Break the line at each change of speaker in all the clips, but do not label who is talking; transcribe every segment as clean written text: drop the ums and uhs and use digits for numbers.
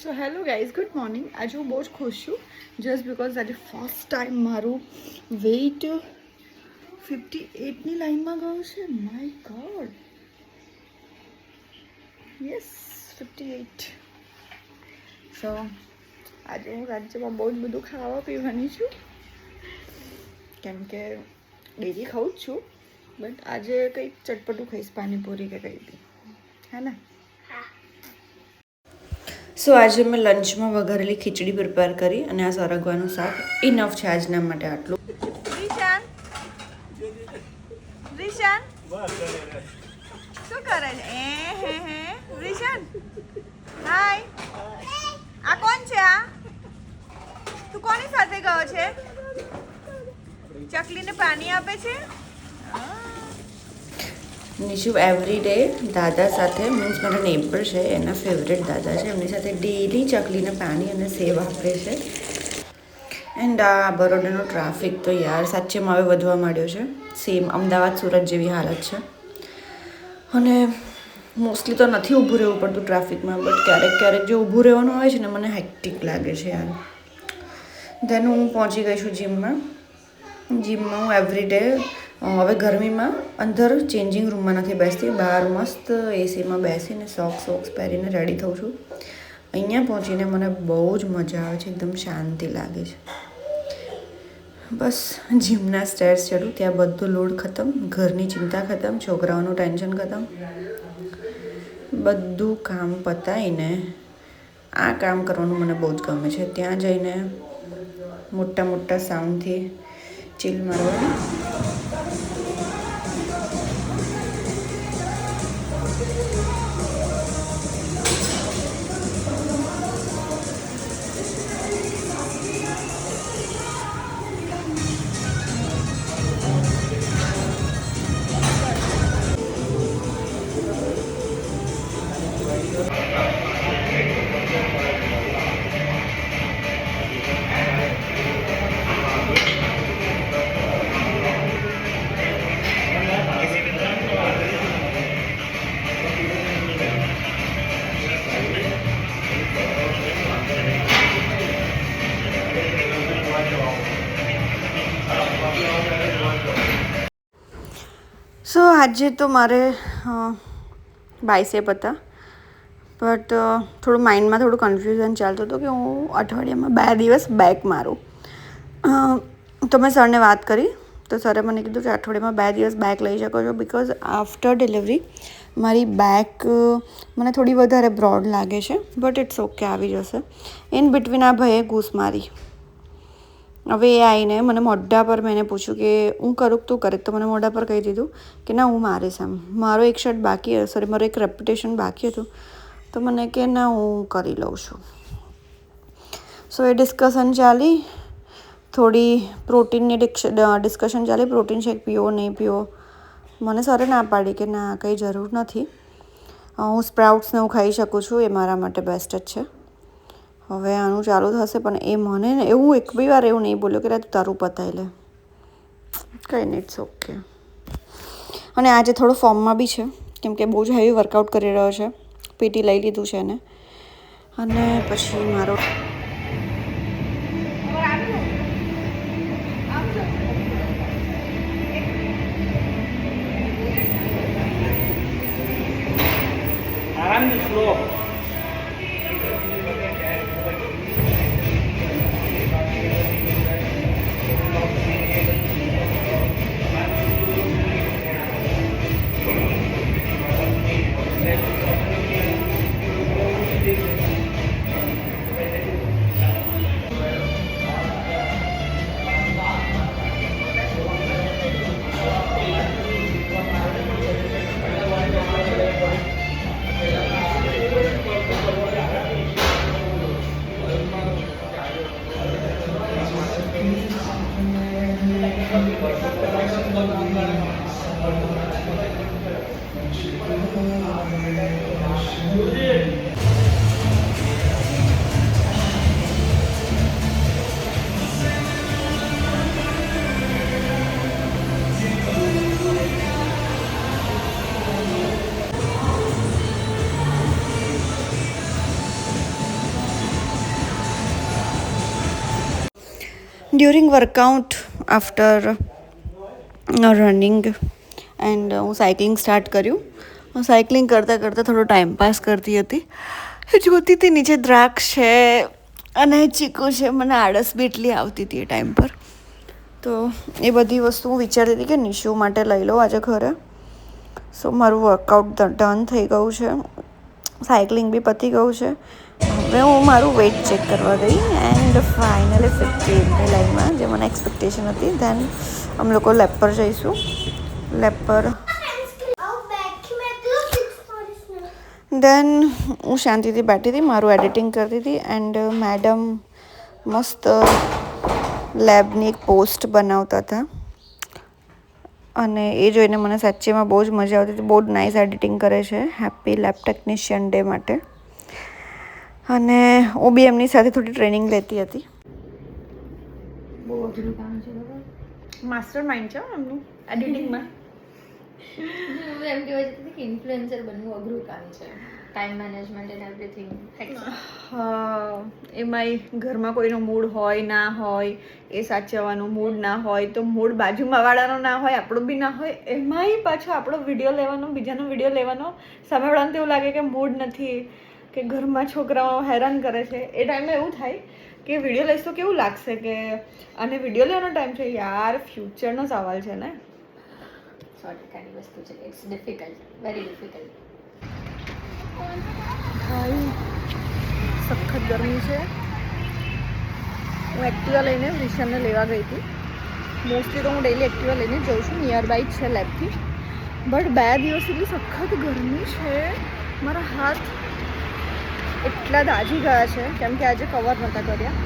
So hello guys, good morning. આજે હું બહુ જ ખુશ છું જસ્ટ બિકોઝ આજે ફર્સ્ટ ટાઈમ મારું વેઇટ 58ની લાઈનમાં ગયું છે. My God, yes 58. સો આજે હું રાજ્યમાં બહુ જ બધું ખાવા પીવાની છું કેમ કે ડેલી ખાઉં જ છું, બટ આજે કંઈક ચટપટું ખાઈશ, પાણીપુરી કે કંઈ બી, હે ને? સો આજે મેં લંચમાં વઘારેલી ખીચડી પ્રિપેર કરી અને આ સરગવાનું શાક ઇનફ છે આજના માટે. આટલું. રીશાન શું કરે છે? રીશાન હાય, આ કોણ છે? આ તું કોની સાથે ગયો છે? ચકલીને પાણી આપે છે. નિશુ એવરી ડે દાદા સાથે, મીન્સ મારા નેબર છે, એના ફેવરેટ દાદા છે, એમની સાથે ડેલી ચકલીને પાણી અને સેવ આપે છે. એન્ડ આ બરોડાનો ટ્રાફિક તો યાર સાચેમાં હવે વધવા માંડ્યો છે. સેમ અમદાવાદ સુરત જેવી હાલત છે. અને મોસ્ટલી તો નથી ઊભું રહેવું પડતું ટ્રાફિકમાં, બટ ક્યારેક ક્યારેક જે ઊભું રહેવાનું હોય છે ને, મને હેક્ટિક લાગે છે યાર. ધેન હું પહોંચી ગઈ છું જીમમાં. હું એવરી ડે હવે ગરમીમાં અંદર ચેન્જિંગ રૂમમાં નથી બેસતી, બહાર મસ્ત એસીમાં બેસીને સોક્સ પહેરીને રેડી થઉં છું. અહીંયા પહોંચીને મને બહુ જ મજા આવે છે, એકદમ શાંતિ લાગે છે. બસ જીમના સ્ટેર્સ ચડું ત્યાં બધું લોડ ખતમ, ઘરની ચિંતા ખતમ, છોકરાઓનું ટેન્શન ખતમ, બધું કામ પતાવીને આ કામ કરવાનું મને બહુ જ ગમે છે. ત્યાં જઈને મોટા સાઉન્ડથી ચીલ મારવાની. સો આજે તો મારે બાયસેપ હતા, બટ થોડું માઇન્ડમાં થોડું કન્ફ્યુઝન ચાલતું હતું કે હું અઠવાડિયામાં 2 દિવસ બેક મારું. તો મેં સરને વાત કરી તો સરે મને કીધું કે અઠવાડિયામાં 2 દિવસ બેક લઈ શકો છો, બિકોઝ આફ્ટર ડિલિવરી મારી બેક મને થોડી વધારે બ્રોડ લાગે છે, બટ ઇટ્સ ઓકે, આવી જશે. ઇન બિટવીન આ ભાઈએ ઘૂસ મારી. હવે એ આવીને મને મોઢા પર, મેં એને પૂછ્યું કે હું કરું તું કરે, તો મને મોઢા પર કહી દીધું કે ના હું મારીશ. એમ મારો એક શર્ટ બાકી, મારો એક રેપ્યુટેશન બાકી હતું, તો મને કે ના હું કરી લઉં છું. સો એ ડિસ્કશન ચાલી, થોડી પ્રોટીનની ડિસ્કશન ચાલી, પ્રોટીન શેક પીવો નહીં પીવો. મને સરે ના પાડી કે ના કંઈ જરૂર નથી, હું સ્પ્રાઉટ્સને હું ખાઈ શકું છું, એ મારા માટે બેસ્ટ જ છે. હવે આનું ચાલુ થશે, પણ એ મને ને એવું એક બી વાર એવું નહીં બોલ્યો કે તું તારું પતાવી લે. કંઈ નહીં, ઇટ્સ ઓકે. અને આજે થોડો ફોર્મમાં બી છે કેમ કે બહુ જ હેવી વર્કઆઉટ કરી રહ્યો છે, પીટી લઈ લીધું છે એને. અને પછી મારો during workout after running and હું સાયકલિંગ સ્ટાર્ટ કર્યું. સાયકલિંગ કરતાં કરતાં થોડો ટાઈમ પાસ કરતી હતી. જોતી હતી નીચે દ્રાક્ષ છે અને ચીકુ છે. મને આળસ બી એટલી આવતી હતી એ ટાઈમ પર. તો એ બધી વસ્તુ હું વિચારતી હતી કે નિશુ માટે લઈ લઉં આજે ઘરે. સો મારું વર્કઆઉટ ડન થઈ ગયું છે. સાયકલિંગ બી પતી ગયું છે. હવે હું મારું વેઇટ ચેક કરવા ગઈ એન્ડ ફાઇનલી 58 લાઈનમાં જે મને એક્સપેક્ટેશન હતી. દેન અમે લોકો લેબ પર જઈશું. લેબ પર દેન હું શાંતિથી બેઠી હતી, મારું એડિટિંગ કરતી હતી એન્ડ મેડમ મસ્ત લેબની એક પોસ્ટ બનાવતા હતા અને એ જોઈને મને સાચેમાં બહુ જ મજા આવતી હતી. બહુ જ નાઇસ એડિટિંગ કરે છે. હેપી લેબ ટેકનિશિયન ડે માટે. અને હું બી એમની સાથે થોડી ટ્રેનિંગ લેતી હતી. બહુ અઘરું કામ છે. માસ્ટર માઇન્ડ છે એમનું એડિટિંગમાં.
હું એમ કહેવા જતી કે ઇન્ફ્લુએન્સર બનવું અઘરું કામ છે. Time management and everything.
હા, એમાંય ઘરમાં કોઈનો મૂડ હોય ના હોય, એ સાચવવાનું મૂડ ના હોય તો મૂડ બાજુમાં વાળાનો ના હોય, આપણો બી ના હોય, એમાંય પાછો આપણો વિડીયો લેવાનો, બીજાનો વિડીયો લેવાનો. સામેવાળાને તો એવું લાગે કે મૂડ નથી, કે ઘરમાં છોકરાઓ હેરાન કરે છે. એ ટાઈમે એવું થાય કે વિડીયો લઈશ તો કેવું લાગશે કે આને વિડીયો લેવાનો ટાઈમ છે. યાર, ફ્યુચરનો સવાલ છે ને.
100% વસ્તુ છે. It's difficult, very difficult.
ભાઈ સખત ગરમી છે. હું એક્ટિવા લઈને વિશાલને લેવા ગઈ હતી. મોસ્ટલી તો હું ડેલી એક્ટિવા લઈને જઉં છું, નિયર બાય જ છે લેબથી. બટ 2 દિવસ એટલી સખત ગરમી છે, મારા હાથ એટલા દાઝી ગયા છે કેમ કે આજે કવર નહોતા કર્યા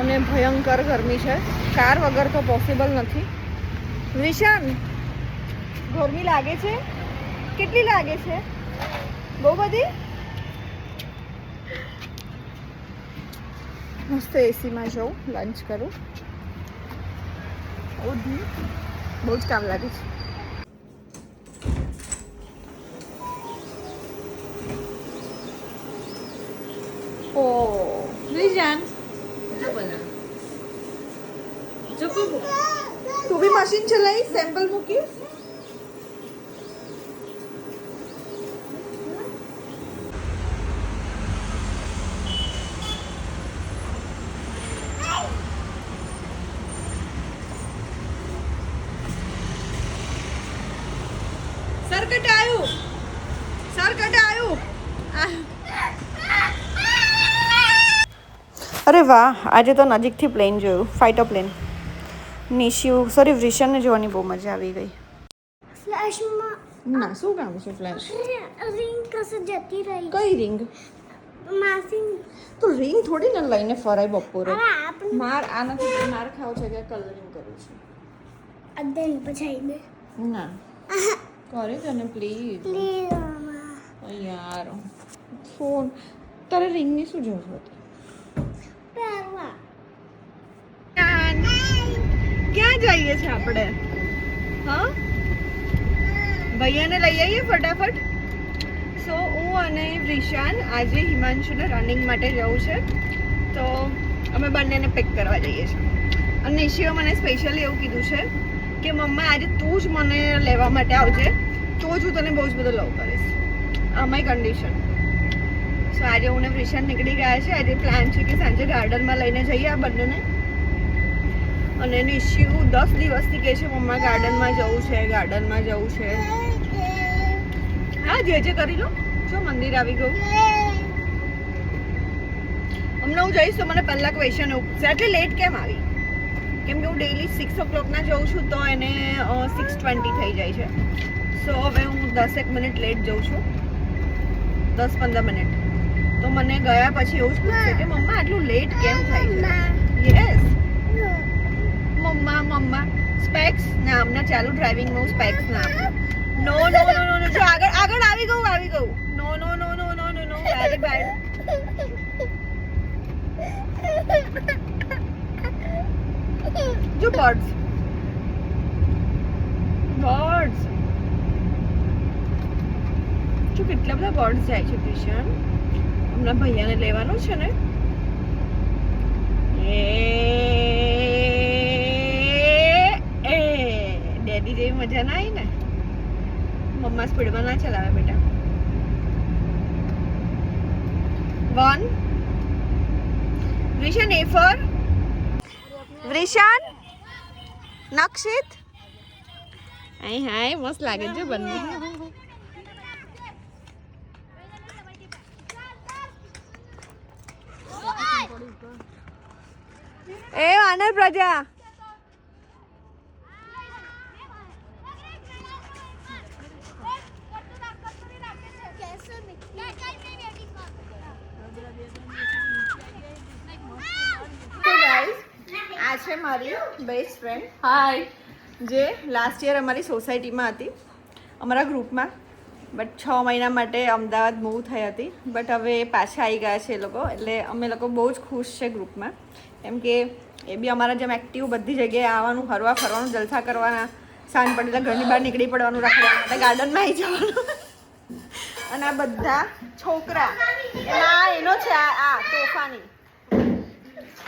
અને ભયંકર ગરમી છે. કાર વગર તો પોસિબલ નથી. વિશાન, ગરમી લાગે છે? કેટલી લાગે છે? બહુ બધી. મસ્ત એસીમાં જાઉં, લંચ કરું. બહુ જ કામ લાગે છે. ઓ વિજાન, તું બી મશીન ચલાવી, સેમ્પલ મૂકીશ. અરે વાહ, આજે તો નજીકથી પ્લેન જોયું, ફાઇટર પ્લેન. નિશિવ સોરી વિશાનને જોવાની બહુ મજા આવી ગઈ.
ફ્લેશમાં
ના, શું કામ છે ફ્લેશ?
રિંગ કસે જતી રહી.
કઈ રિંગ?
માસી
તો રિંગ થોડી ને લઈને ફરાય બપોરે.
અરે આપણે
માર આનાથી માર ખાવ છે કે કલરિંગ કરું છું.
અદન પછાઈ દે
ના કરે તને પ્લીઝ.
પ્લીઝ
યાર ફોન, તારે રિંગની શું જરૂર હતી?
પહેરવા
ક્યાં જઈએ છે આપણે? હા, ભૈયાને લઈ આવીએ ફટાફટ. સો હું અને વિશાન આજે હિમાંશુને રનિંગ માટે જવું છે, તો અમે બંનેને પિક કરવા જઈએ છીએ. અને નિશિએ મને સ્પેશિયલી એવું કીધું છે કે મમ્મા આજે તું જ મને લેવા માટે આવજે, તો જ હું તને બહુ જ બધું લવ કરીશ. આ મારી કન્ડિશન. સો આજે હું ને વિશાન નીકળી ગયા છે. આજે પ્લાન છે કે સાંજે ગાર્ડનમાં લઈને જઈએ આ બંનેને. અને નિશિવ 10 દિવસથી કહે છે મમ્મા ગાર્ડનમાં જવું છે, ગાર્ડનમાં જવું છે. હા, જે કરી લો. જો મંદિર આવી ગયું. હમણાં હું જઈશ તો મને પહેલા ક્વેશ્ચન એવું પૂછશે, એટલે લેટ કેમ આવી? કેમ કે હું ડેઈલી 6 o'clockના જઉં છું તો એને 6:20 થઈ જાય છે. સો હવે હું 10 મિનિટ લેટ જઉં છું, 10-15 મિનિટ. તો મને ગયા પછી એવું જ પૂછશે કે મમ્મા આટલું લેટ કેમ થાય છે? યસ મમ્મા સ્પેક્સ ના હમણાં ચાલુ ડ્રાઇવિંગમાં હું સ્પેક્સ ના આપું. નો નો નો નો જો આગળ આવી ગયું. નો નો નો નો નો નો નો વેરી બેડ. જો બર્ડ્સ જો કેટલા બધા બર્ડ્સ જાય છે કિશન. હમણાં ભૈયાને લેવાનું છે ને. એ મજા ના આવી ને મમ્મા સ્પીડમાં ના ચલાવે બેટા 1 વિશાન A for વિશાન નક્ષિત આય હાય મસ્ત લાગે છે બંને એ વાનર પ્રજા આ છે મારી બેસ્ટ ફ્રેન્ડ
હાય
જે લાસ્ટ યર અમારી સોસાયટીમાં હતી અમારા ગ્રુપમાં બટ 6 મહિના માટે અમદાવાદ મૂવ થઈ હતી બટ હવે પાછા આવી ગયા છે એ લોકો એટલે અમે લોકો બહુ જ ખુશ છે ગ્રુપમાં કેમ કે એ બી અમારા જેમ એક્ટિવ બધી જગ્યાએ આવવાનું હરવા ફરવાનું જલસા કરવાના સાંજ પડે એટલે ઘરની બહાર નીકળી પડવાનું રખડવા માટે ગાર્ડનમાં આવી જવાનું અને આ બધા છોકરા એમાં એનો છે આ તોફાની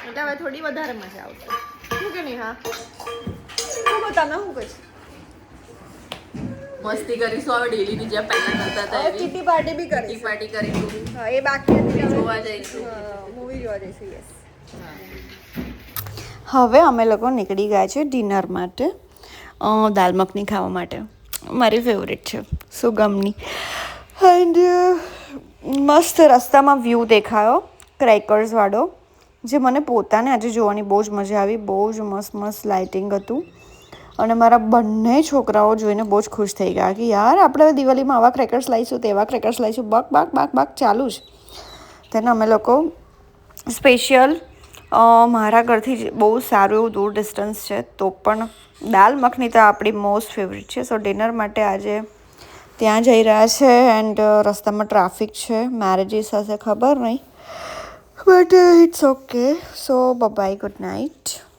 એટલે હવે થોડી વધારે મજા આવશે શું કે નહીં હા શું તમે શું કહીશ
મસ્તી કરીશું હવે ડેલીની જેમ પહેલા કરતા હતા એવી
કિટી પાર્ટી બી કરી
ટી પાર્ટી કરીશું
હા એ બાકી હતી
જોવા જઈશું
મૂવી જોવા જઈશું યસ હવે અમે લોકો નીકળી ગયા છે ડિનર માટે દાલ મખની ખાવા માટે મારી ફેવરેટ છે સુગમની એન્ડ મસ્ત રસ્તામાં વ્યૂ દેખાયો ક્રેકર્સવાળો જે મને પોતાને આજે જોવાની બહુ જ મજા આવી બહુ જ મસ્ત મસ્ત લાઇટિંગ હતું અને મારા બંને છોકરાઓ જોઈને બહુ જ ખુશ થઈ ગયા કે યાર આપણે દિવાળીમાં આવા ક્રેકર્સ લાવીશું તેવા ક્રેકર્સ લાવીશું બક બક બક બક ચાલુ જ તેને અમે લોકો સ્પેશિયલ મારા ઘરથી જ બહુ સારું એવું દૂર ડિસ્ટન્સ છે તો પણ દાલ મખની તો આપણી મોસ્ટ ફેવરેટ છે સો ડિનર માટે આજે ત્યાં જઈ રહ્યા છે એન્ડ રસ્તામાં ટ્રાફિક છે મેરેજીસ હશે ખબર નહીં but it's okay so bye good night